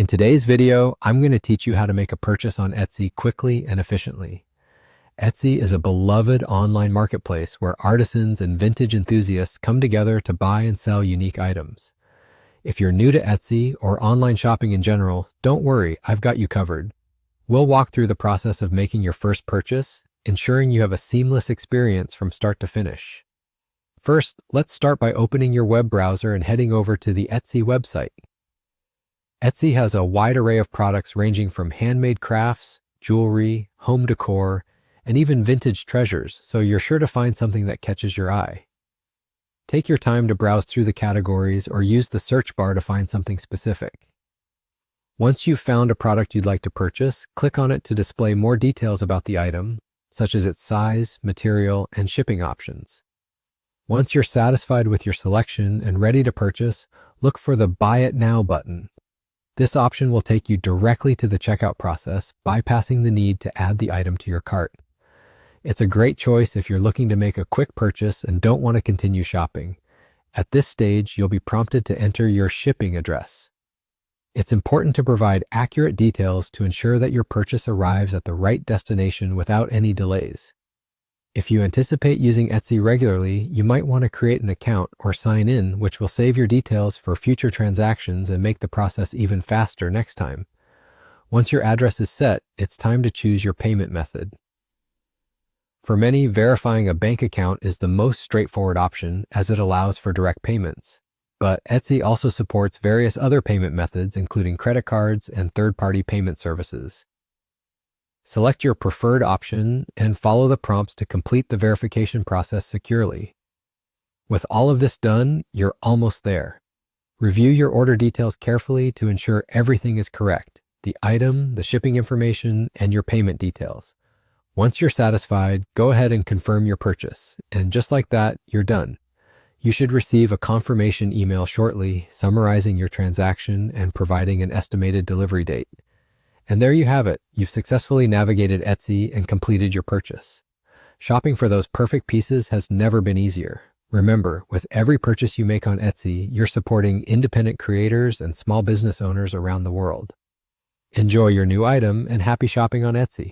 In today's video, I'm going to teach you how to make a purchase on Etsy quickly and efficiently. Etsy is a beloved online marketplace where artisans and vintage enthusiasts come together to buy and sell unique items. If you're new to Etsy or online shopping in general, don't worry, I've got you covered. We'll walk through the process of making your first purchase, ensuring you have a seamless experience from start to finish. First, let's start by opening your web browser and heading over to the Etsy website. Etsy has a wide array of products ranging from handmade crafts, jewelry, home decor, and even vintage treasures, so you're sure to find something that catches your eye. Take your time to browse through the categories or use the search bar to find something specific. Once you've found a product you'd like to purchase, click on it to display more details about the item, such as its size, material, and shipping options. Once you're satisfied with your selection and ready to purchase, look for the Buy It Now button. This option will take you directly to the checkout process, bypassing the need to add the item to your cart. It's a great choice if you're looking to make a quick purchase and don't want to continue shopping. At this stage, you'll be prompted to enter your shipping address. It's important to provide accurate details to ensure that your purchase arrives at the right destination without any delays. If you anticipate using Etsy regularly, you might want to create an account or sign in, which will save your details for future transactions and make the process even faster next time. Once your address is set, it's time to choose your payment method. For many, verifying a bank account is the most straightforward option as it allows for direct payments. But Etsy also supports various other payment methods, including credit cards and third-party payment services. Select your preferred option and follow the prompts to complete the verification process securely. With all of this done, you're almost there. Review your order details carefully to ensure everything is correct: the item, the shipping information, and your payment details. Once you're satisfied, go ahead and confirm your purchase, and just like that, you're done. You should receive a confirmation email shortly summarizing your transaction and providing an estimated delivery date. And there you have it. You've successfully navigated Etsy and completed your purchase. Shopping for those perfect pieces has never been easier. Remember, with every purchase you make on Etsy, you're supporting independent creators and small business owners around the world. Enjoy your new item and happy shopping on Etsy.